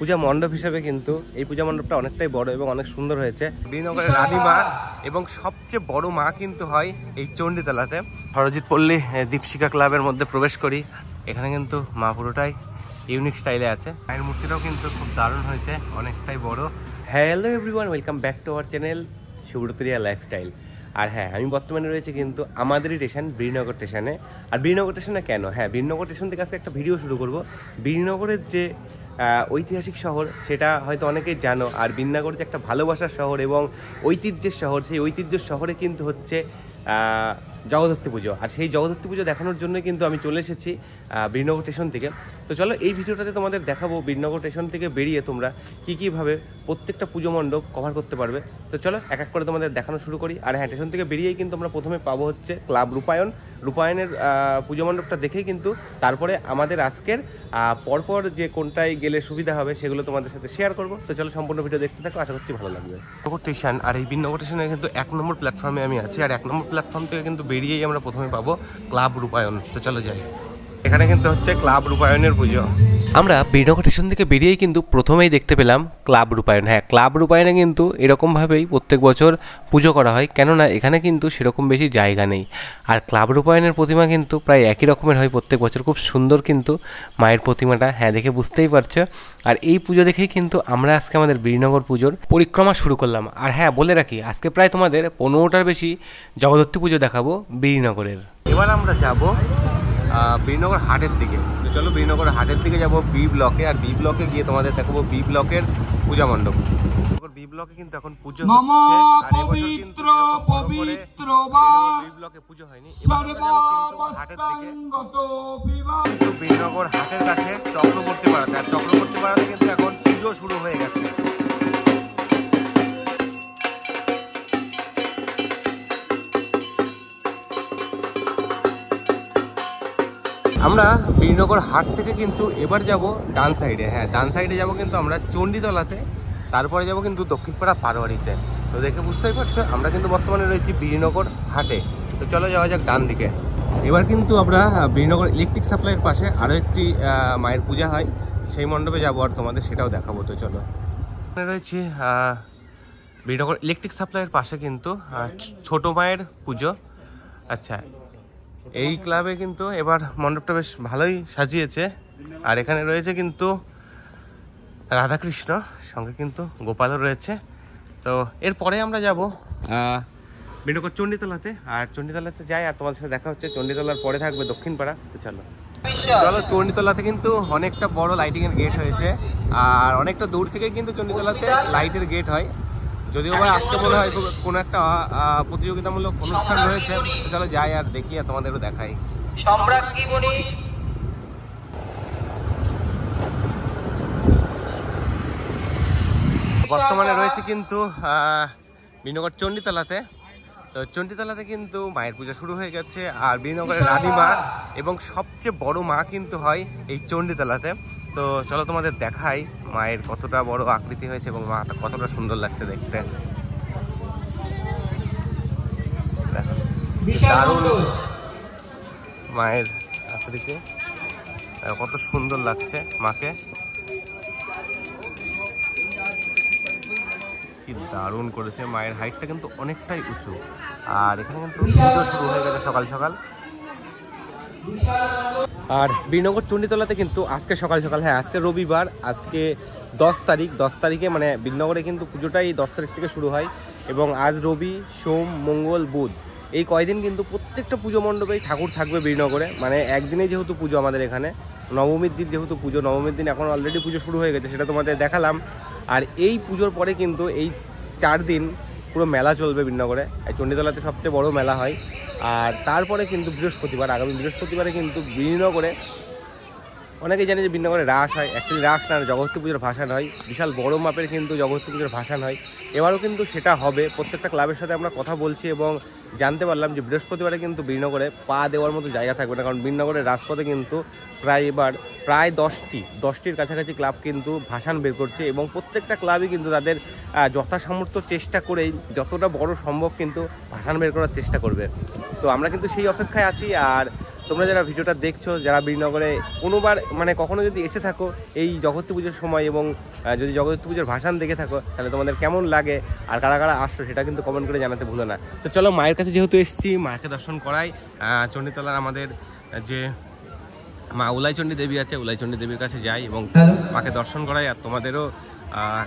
পূজা মণ্ডপ হিসেবে কিন্তু এই পূজা মণ্ডপটা অনেকটাই বড় এবং অনেক সুন্দর হয়েছে। বীরনগরের রানীমা এবং সবচেয়ে বড় মা কিন্তু হয় এই চণ্ডীতলাতে। হরজিৎ পল্লী দীপশিখা ক্লাবের মধ্যে প্রবেশ করি। এখানে কিন্তু মা পুরোটাই ইউনিক স্টাইলে আছে। মায়ের মূর্তিটাও কিন্তু খুব দারুণ হয়েছে, অনেকটাই বড়। Hello everyone, welcome back to our channel Subrataria lifestyle. আর হ্যাঁ, আমি বর্তমানে রয়েছে কিন্তু আমাদেরই স্টেশন বীরনগর স্টেশনে। আর বীরনগর স্টেশনে কেন? হ্যাঁ, বীরনগর স্টেশন থেকে আজকে একটা ভিডিও শুরু করব। বীরনগরের যে ঐতিহাসিক শহর সেটা হয়তো অনেকেই জানো। আর বীরনগর যে একটা ভালোবাসার শহর এবং ঐতিহ্যের শহর, সেই ঐতিহ্যের শহরে কিন্তু হচ্ছে জগদ্ধাত্রী পুজো। আর সেই জগদ্ধাত্রী পুজো দেখানোর জন্য কিন্তু আমি চলে এসেছি বীরনগর স্টেশন থেকে। তো চলো এই ভিডিওটাতে তোমাদের দেখাবো বীরনগর স্টেশন থেকে বেরিয়ে তোমরা কীভাবে প্রত্যেকটা পুজো মণ্ডপ কভার করতে পারবে। তো চলো এক এক করে তোমাদের দেখানো শুরু করি। আর হ্যাঁ, স্টেশন থেকে বেরিয়েই কিন্তু আমরা প্রথমে পাবো হচ্ছে ক্লাব রূপায়ণের পুজো মণ্ডপটা দেখেই কিন্তু তারপরে আমাদের আজকের পরপর যে কোনটায় গেলে সুবিধা হবে সেগুলো তোমাদের সাথে শেয়ার করবো। তো চলো সম্পূর্ণ ভিডিও দেখতে থাকো, আশা করছি ভালো লাগবে। বীরনগর স্টেশন, আর এই বীরনগর স্টেশনে কিন্তু 1 নম্বর প্ল্যাটফর্মে আমি আছি। আর 1 নম্বর প্ল্যাটফর্ম থেকে কিন্তু বেরিয়েই আমরা প্রথমে পাবো ক্লাব রূপায়ণ। তো চলো যাই। এখানে কিন্তু হচ্ছে ক্লাব রূপায়ণের পুজো। আমরা বীরনগর স্টেশন থেকে বেরিয়েই কিন্তু প্রথমেই দেখতে পেলাম ক্লাব রূপায়ণ। হ্যাঁ, ক্লাব রূপায়ণে কিন্তু এরকমভাবেই প্রত্যেক বছর পুজো করা হয়, কেননা এখানে কিন্তু সেরকম বেশি জায়গা নেই। আর ক্লাব রূপায়ণের প্রতিমা কিন্তু প্রায় একই রকমের হয় প্রত্যেক বছর। খুব সুন্দর কিন্তু মায়ের প্রতিমাটা, হ্যাঁ দেখে বুঝতেই পারছো। আর এই পুজো দেখেই কিন্তু আমরা আজকে আমাদের বীরনগর পুজোর পরিক্রমা শুরু করলাম। আর হ্যাঁ, বলে রাখি আজকে প্রায় তোমাদের 15টার বেশি জগদ্ধাত্রী পুজো দেখাবো বীরনগরের। এবার আমরা যাব বীরনগর হাটের দিকে। তো চলো বীরনগর হাটের দিকে যাব বি ব্লকে। আর বি ব্লকে গিয়ে তোমাদের দেখাবো বি ব্লকের পূজা মণ্ডপ। বি ব্লকে কিন্তু এখন পুজো হচ্ছে। আর এবছর কিন্তু পবিত্র বি ব্লকে পুজো হয়নি। এবার আমরা যাব কিন্তু হাটের দিকে। বীরনগর হাটের কাছে চক্রবর্তী পাড়াতে। আর চক্রবর্তী পাড়াতে কিন্তু এখন পুজো শুরু হয়ে গেছে। আমরা বীরনগর হাট থেকে কিন্তু এবার যাব ডান সাইডে। হ্যাঁ, ডান সাইডে যাব কিন্তু আমরা চণ্ডীতলাতে, তারপরে যাব কিন্তু দক্ষিণপাড়া পারোয়ারিতে। তো দেখে বুঝতেই পারছো আমরা কিন্তু বর্তমানে রয়েছি বীরনগর হাটে। তো চলো যাওয়া যাক ডান দিকে। এবার কিন্তু আমরা বীরনগর ইলেকট্রিক সাপ্লাইয়ের পাশে আরও একটি মায়ের পূজা হয়, সেই মণ্ডপে যাবো আর তোমাদের সেটাও দেখাবো। তো চলো, এখানে রয়েছি বীরনগর ইলেকট্রিক সাপ্লাইয়ের পাশে কিন্তু ছোট মায়ের পুজো। আচ্ছা, এই ক্লাবে কিন্তু এবার মণ্ডপটা বেশ ভালোই সাজিয়েছে। আর এখানে রয়েছে কিন্তু রাধাকৃষ্ণ, সঙ্গে কিন্তু গোপালও রয়েছে। তো এরপরে আমরা যাব বীরনগর চণ্ডীতলাতে। আর চণ্ডীতলাতে যাই আর তোমাদের সাথে দেখা হচ্ছে। চণ্ডীতলার পরে থাকবে দক্ষিণপাড়া। তো চলো চণ্ডীতলাতে কিন্তু অনেকটা বড় লাইটিংয়ের গেট হয়েছে। আর অনেকটা দূর থেকে কিন্তু চণ্ডীতলাতে লাইটের গেট হয়। যদিও বা আজকে মনে হয় কোনো একটা প্রতিযোগিতামূলক অনুষ্ঠান রয়েছে। চলো যাই আর দেখি আর তোমাদেরও দেখাই। বর্তমানে রয়েছে কিন্তু বীরনগর চণ্ডীতলাতে। তো চণ্ডীতলাতে কিন্তু মায়ের পূজা শুরু হয়ে গেছে। আর বীরনগরের রানীমা এবং সবচেয়ে বড় মা কিন্তু হয় এই চণ্ডীতলাতে। তো চলো তোমাদের দেখাই মায়ের কতটা বড় আকৃতি হয়েছে এবং মাটা কতটা সুন্দর লাগছে দেখতে। দারুণ মায়ের আকৃতি, কত সুন্দর লাগছে মাকে, কি দারুণ করেছে। মায়ের হাইটটা কিন্তু অনেকটাই উঁচু। আর এখানে কিন্তু পুজো শুরু হয়ে গেছে সকাল সকাল। আর বীরনগর চণ্ডীতলাতে কিন্তু আজকে সকাল সকাল, হ্যাঁ আজকে রবিবার, আজকে 10 তারিখে মানে বীরনগরে কিন্তু পুজোটাই 10 তারিখ থেকে শুরু হয়। এবং আজ রবি, সোম, মঙ্গল, বুধ এই কয়দিন কিন্তু প্রত্যেকটা পুজো মণ্ডপেই ঠাকুর থাকবে বীরনগরে। মানে একদিনেই যেহেতু পুজো আমাদের এখানে, নবমীর দিন যেহেতু পুজো, নবমীর দিন এখন অলরেডি পুজো শুরু হয়ে গেছে, সেটা তোমাদের দেখালাম। আর এই পুজোর পরে কিন্তু এই 4 দিন পুরো মেলা চলবে বীরনগরে। এই চণ্ডীতলাতে সবচেয়ে বড় মেলা হয়। আর তারপরে কিন্তু বৃহস্পতিবার, আগামী বৃহস্পতিবারে কিন্তু বীরনগরে, অনেকেই জানে যে বীরনগরে রাস হয়। অ্যাকচুয়ালি রাস না, জগদ্ধাত্রী পুজোর ভাসান হয়। বিশাল বড় মাপের কিন্তু জগদ্ধাত্রী পুজোর ভাসান হয়। এবারও কিন্তু সেটা হবে। প্রত্যেকটা ক্লাবের সাথে আমরা কথা বলছি এবং জানতে পারলাম যে বৃহস্পতিবারে কিন্তু বীরনগরে পা দেওয়ার মতো জায়গা থাকবে না। কারণ বীরনগরের রাজপথে কিন্তু প্রায় 10টির কাছাকাছি ক্লাব কিন্তু ভাসান বের করছে। এবং প্রত্যেকটা ক্লাবই কিন্তু তাদের যথাসামর্থ্য চেষ্টা করেই যতটা বড় সম্ভব কিন্তু ভাসান বের করার চেষ্টা করবে। তো আমরা কিন্তু সেই অপেক্ষায় আছি। আর তোমরা যারা ভিডিওটা দেখছো, যারা বীরনগরে কোনোবার মানে কখনো যদি এসে থাকো এই জগদ্ধাত্রী পুজোর সময় এবং যদি জগদ্ধাত্রী পুজোর ভাসান দেখে থাকো, তাহলে তোমাদের কেমন লাগে আর কারা কারা আসছো সেটা কিন্তু কমেন্ট করে জানাতে ভুলো না। তো চলো মায়ের কাছে যেহেতু এসেছি, মাকে দর্শন করাই। চণ্ডীতলার আমাদের যে মা উলাইচণ্ডী দেবী আছে, উলাইচণ্ডী দেবীর কাছে যাই এবং মাকে দর্শন করাই আর তোমাদেরও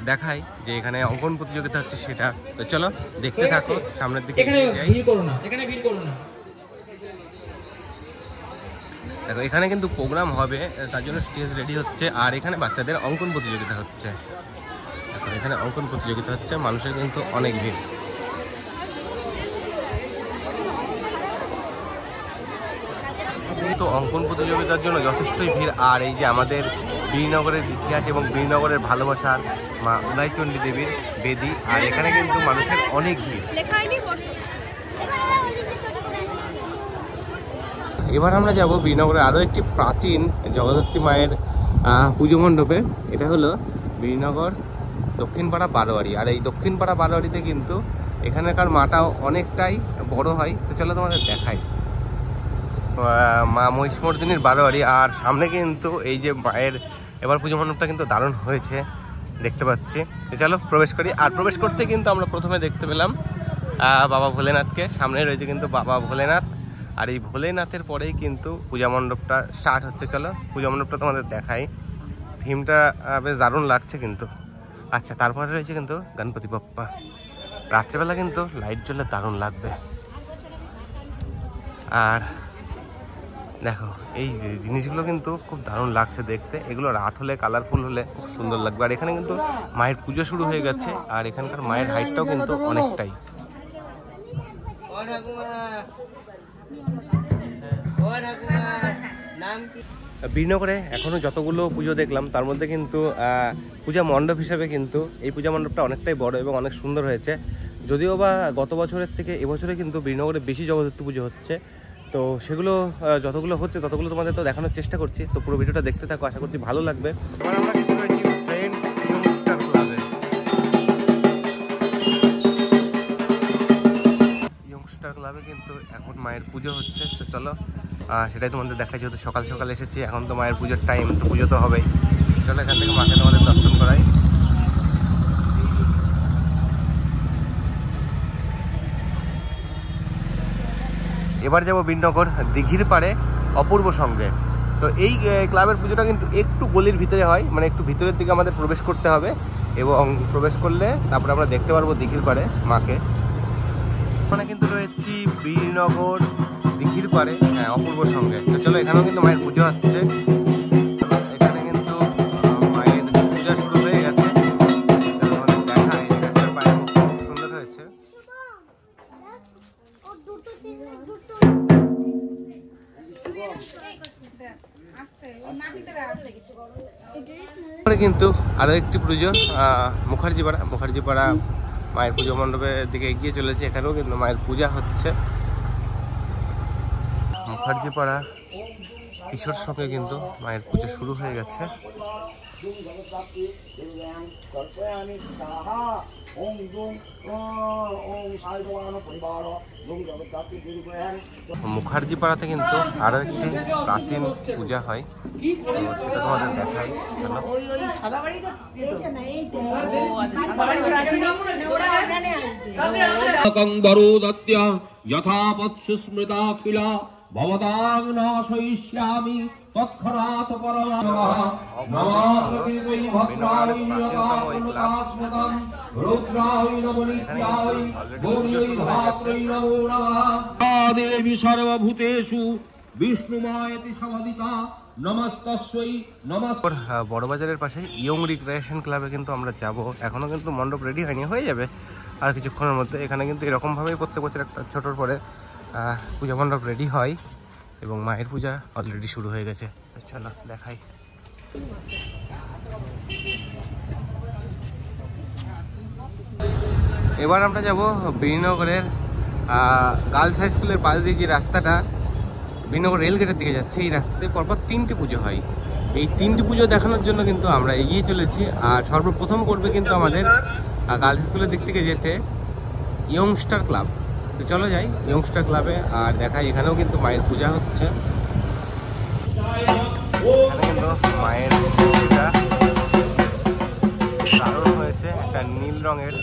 দেখাই যে এখানে অঙ্কন প্রতিযোগিতা হচ্ছে সেটা। তো চলো দেখতে থাকো, সামনের দিকে এগিয়ে যাই। দেখো এখানে কিন্তু প্রোগ্রাম হবে, তার জন্য স্টেজ রেডি হচ্ছে আর এখানে বাচ্চাদের অঙ্কন প্রতিযোগিতা হচ্ছে। দেখো এখানে অঙ্কন প্রতিযোগিতা হচ্ছে, মানুষের কিন্তু অনেক ভিড়। তো অঙ্কন প্রতিযোগিতার জন্য যথেষ্টই ভিড়। আর এই যে আমাদের বীরনগরের ইতিহাস এবং বীরনগরের ভালোবাসার মা উলাইচণ্ডী দেবীর বেদি, আর এখানে কিন্তু মানুষের অনেক ভিড়। এবার আমরা যাব বীরনগরের আরও একটি প্রাচীন জগদ্ধাত্রী মায়ের পুজো মণ্ডপে। এটা হলো বীরনগর দক্ষিণপাড়া বারোয়ারি। আর এই দক্ষিণপাড়া বারোয়ারিতে কিন্তু এখানকার মাটাও অনেকটাই বড় হয়। তো চলো তোমাদের দেখাই মা মহিষমর্দিনীর বারোয়ারি। আর সামনে কিন্তু এই যে মায়ের এবার পুজো মণ্ডপটা কিন্তু দারুণ হয়েছে দেখতে পাচ্ছি। চলো প্রবেশ করি। আর প্রবেশ করতে কিন্তু আমরা প্রথমে দেখতে পেলাম বাবা ভোলেনাথকে। সামনে রয়েছে কিন্তু বাবা ভোলেনাথ, আর এই ভোলেনাথের পরেই কিন্তু পূজা মণ্ডপটা স্টার্ট হচ্ছে। চলো পূজা মণ্ডপটা তোমাদের দেখাই, থিমটা বেশ দারুণ লাগছে কিন্তু। আচ্ছা, তারপরে রয়েছে কিন্তু গণপতি বাপ্পা। রাত্রেবেলা কিন্তু লাইট জ্বলে দারুণ লাগবে। আর দেখো এই জিনিসগুলো কিন্তু খুব দারুণ লাগছে দেখতে, এগুলো রাত হলে কালারফুল হলে খুব সুন্দর লাগবে। আর এখানে কিন্তু মায়ের পুজো শুরু হয়ে গেছে, আর এখানকার মায়ের হাইটটাও কিন্তু অনেকটাই। বীরনগরে এখনো যতগুলো পুজো দেখলাম তার মধ্যে কিন্তু পূজা মণ্ডপ হিসেবে কিন্তু এই পূজা মণ্ডপটা অনেকটাই বড় এবং অনেক সুন্দর হয়েছে। যদিও বা গত বছরের থেকে এবছরে কিন্তু বীরনগরে বেশি জগদ্ধাত্রী পুজো হচ্ছে। তো সেগুলো যতগুলো হচ্ছে ততগুলো তোমাদের তো দেখানোর চেষ্টা করছি। তো পুরো ভিডিওটা দেখতে থাকো, আশা করছি ভালো লাগবে। এবার আমরা কিন্তু রয়েছি ফ্রেন্ডস ইয়ংস্টার ক্লাবে। ইয়ংস্টার ক্লাবে কিন্তু এখন মায়ের পুজো হচ্ছে। তো চলো সেটাই তোমাদের দেখাই, যেহেতু সকাল সকাল এসেছি, এখন তো মায়ের পুজোর টাইম, তো পুজো তো হবেই। চলো এখান থেকে মাকে তোমাদের দর্শন করাই। এবার যাবো বীরনগর দিঘির পাড়ে অপূর্ব সঙ্গে। তো এই ক্লাবের পুজোটা কিন্তু একটু গলির ভিতরে হয়, মানে একটু ভিতরের দিকে আমাদের প্রবেশ করতে হবে এবং প্রবেশ করলে তারপরে আমরা দেখতে পারবো দিঘির পাড়ে মাকে। ওখানে কিন্তু রয়েছি বীরনগর দিঘির পাড়ে, হ্যাঁ, অপূর্ব সঙ্গে। তো চলো এখানেও কিন্তু মায়ের পুজো হচ্ছে। এখানে কিন্তু মায়ের পূজা শুরু হয়ে গেছে, দেখায় পায়ের মুখ খুব সুন্দর হয়েছে। কিন্তু আরো একটি পুজো মুখার্জিপাড়া মায়ের পুজো মণ্ডপের দিকে এগিয়ে চলেছে। এখানেও কিন্তু মায়ের পূজা হচ্ছে। মুখার্জিপাড়া কিশোর সঙ্গে কিন্তু মায়ের পুজো শুরু হয়ে গেছে। মুখার্জিপাড়াতে কিন্তু আরো একটি প্রাচীন পূজা হয়, সেটা তোমাদের দেখাই। ভবতাং নাশয়িষ্যামি তৎক্ষণাৎ পরমানমঃ নমঃ ভক্তায় নমঃ রুদ্রায় নমঃ নিত্যায় গৌরী ধাত্রী নমো নমঃ দেবী সর্বভূতেষু বিষ্ণুমায়তি সমদিতা নমস্তস্যৈ নমস্কার। বড়বাজারের পাশে ইয়ং রিক্রিয়েশন ক্লাবে কিন্তু আমরা যাব। এখনো কিন্তু মণ্ডপ রেডি হয়নি, হয়ে যাবে আর কিছুক্ষণের মধ্যে। এখানে কিন্তু এরকমভাবেই প্রত্যেক বছর একটা ছোটোর পরে পূজা মণ্ডপ রেডি হয় এবং মায়ের পূজা অলরেডি শুরু হয়ে গেছে। তো চলো দেখাই। এবার আমরা যাব বীরনগরের গার্লস হাই স্কুলের পাশ দিয়ে যে রাস্তাটা বীরনগর রেলগেটের দিকে যাচ্ছে, এই রাস্তাতে পরপর 3টি পুজো হয়। এই 3টি পুজো দেখানোর জন্য কিন্তু আমরা এগিয়ে চলেছি। আর সর্বপ্রথম করবে কিন্তু আমাদের গার্লস স্কুলের দিক থেকে যেতে ইয়ংস্টার ক্লাব। তো চলো যাই ইয়ংস্টার ক্লাবে আর দেখাই। এখানেও কিন্তু মায়ের পূজা হচ্ছে। এখানে কিন্তু মায়ের মূর্তিটা দারুণ হয়েছে, একটা নীল রঙের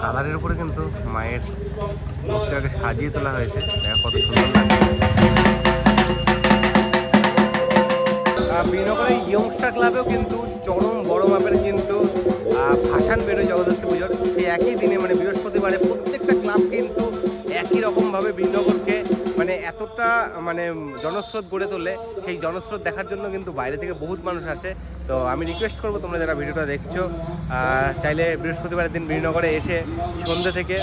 কালারের উপরে কিন্তু মায়ের মূর্তিটাকে সাজিয়ে তোলা হয়েছে। দেখা কত সুন্দর লাগে। বিনগরের ইয়ংস্টার ক্লাবেও কিন্তু চরম বড় মাপের কিন্তু ভাসান বেরোয় জগদ্ধাত্রী পুজোর। সেই একই দিনে মানে বৃহস্পতিবারে প্রত্যেকটা ক্লাব কিন্তু একই রকমভাবে বিনগরকে মানে এতটা মানে জনস্রোত গড়ে তোলে। সেই জনস্রোত দেখার জন্য কিন্তু বাইরে থেকে বহুত মানুষ আসে। তো আমি রিকোয়েস্ট করবো তোমরা যারা ভিডিওটা দেখছো চাইলে বৃহস্পতিবারের দিন বীরনগরে এসে সন্ধ্যে থেকে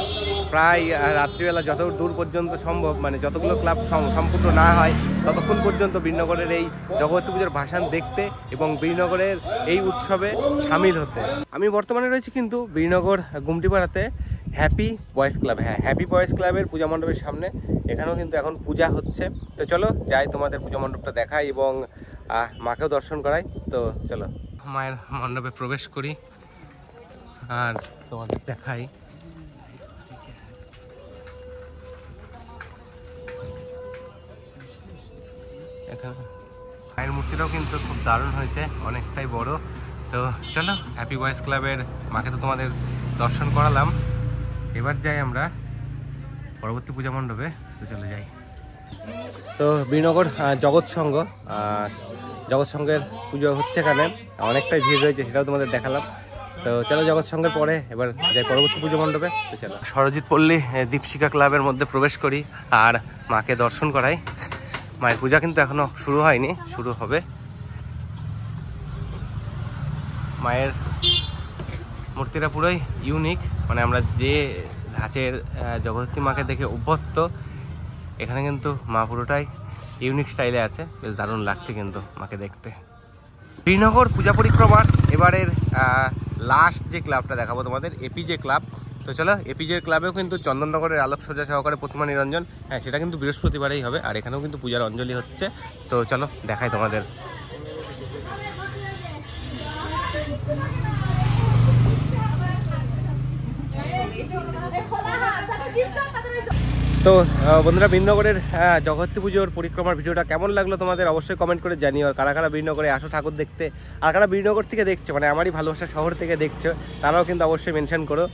প্রায় রাত্রিবেলা যত দূর পর্যন্ত সম্ভব মানে যতগুলো ক্লাব সম্পূর্ণ না হয় ততক্ষণ পর্যন্ত বীরনগরের এই জগদ্ধাত্রী পুজোর ভাসান দেখতে এবং বীরনগরের এই উৎসবে সামিল হতে। আমি বর্তমানে রয়েছি কিন্তু বীরনগর গুমটিপাড়াতে হ্যাপি বয়েজ ক্লাব। হ্যাঁ, হ্যাপি বয়েজ ক্লাবের পূজা মণ্ডপের সামনে। এখানেও কিন্তু এখন পূজা হচ্ছে। তো চলো যাই তোমাদের পূজা মণ্ডপটা দেখাই এবং মাকেও দর্শন করাই। তো চলো মায়ের মণ্ডপে প্রবেশ করি আর তোমাদের দেখাই। মায়ের মূর্তিটাও কিন্তু খুব দারুণ হয়েছে, অনেকটাই বড়। তো চলো হ্যাপি বয়েজ ক্লাবের মাকে তো তোমাদের দর্শন করালাম, এবার যাই আমরা পরবর্তী পূজা মণ্ডপে। তো চলে যাই। তো বীরনগর জগৎ সংঘ, জগৎ সংঘের পুজো হচ্ছে এখানে, অনেকটাই ভিড় রয়েছে, সেটাও তোমাদের দেখালাম। তো চলো জগৎ সংঘের পরে এবার যাই পরবর্তী পুজো মণ্ডপে। তো চলো সরজিৎ পল্লী দীপশিখা ক্লাবের মধ্যে প্রবেশ করি আর মাকে দর্শন করাই। মায়ের পূজা কিন্তু এখনো শুরু হয়নি, শুরু হবে। মায়ের মূর্তিটা পুরোই ইউনিক, মানে আমরা যে ধাঁচের জগদ্ধাত্রী মাকে দেখে অভ্যস্ত, এখানে কিন্তু মা পুরোটাই ইউনিক স্টাইলে আছে। বেশ দারুণ লাগছে কিন্তু মাকে দেখতে। বীরনগর পূজা পরিক্রমার এবারের লাস্ট যে ক্লাবটা দেখাবো তোমাদের, এপিজে ক্লাব। তো চলো এপিজে ক্লাবেও কিন্তু চন্দননগরের আলোক সজ্জা সহকারে প্রতিমা নিরঞ্জন, হ্যাঁ সেটা কিন্তু বৃহস্পতিবারেই হবে। আর এখানেও কিন্তু পূজার অঞ্জলি হচ্ছে। তো চলো দেখাই তোমাদের। তো বন্ধুরা, বীরনগরের জগদ্ধাত্রী পুজোর পরিক্রমার ভিডিওটা কেমন লাগলো তোমাদের অবশ্যই কমেন্ট করে জানিও। আর কারা কারা বীরনগরে আসো ঠাকুর দেখতে, আর কারা বীরনগর থেকে দেখছো মানে আমারই ভালোবাসা শহর থেকে দেখছো, তারাও কিন্তু অবশ্যই মেনশন করো।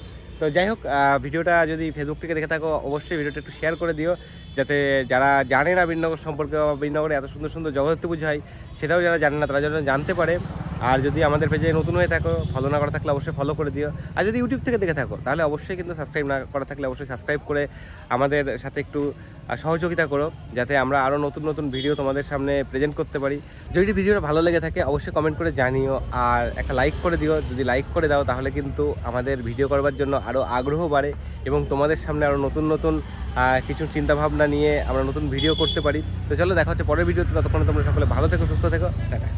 তো যাই হোক, ভিডিওটা যদি ফেসবুক থেকে দেখে থাকো অবশ্যই ভিডিওটা একটু শেয়ার করে দিও, যাতে যারা জানে না বীরনগর সম্পর্কে বা বীরনগরে এত সুন্দর সুন্দর জগদ্ধাত্রী পুজো হয় সেটাও যারা জানে না তারা যেন জানতে পারে। আর যদি আমাদের পেজে নতুন হয়ে থাকো, ফলো না করা থাকলে অবশ্যই ফলো করে দিও। আর যদি ইউটিউব থেকে দেখে থাকো তাহলে অবশ্যই কিন্তু সাবস্ক্রাইব না করা থাকলে অবশ্যই সাবস্ক্রাইব করে আমাদের সাথে একটু সহযোগিতা করো, যাতে আমরা আরও নতুন নতুন ভিডিও তোমাদের সামনে প্রেজেন্ট করতে পারি। যদি ভিডিওটা ভালো লেগে থাকে অবশ্যই কমেন্ট করে জানিও আর একটা লাইক করে দিও। যদি লাইক করে দাও তাহলে কিন্তু আমাদের ভিডিও করবার জন্য আরও আগ্রহ বাড়ে এবং তোমাদের সামনে আরও নতুন নতুন কিছু চিন্তাভাবনা নিয়ে আমরা নতুন ভিডিও করতে পারি। তো চলো দেখা হচ্ছে পরের ভিডিওতে, ততক্ষণে তোমরা সকলে ভালো থেকো, সুস্থ থেকো, টাটা।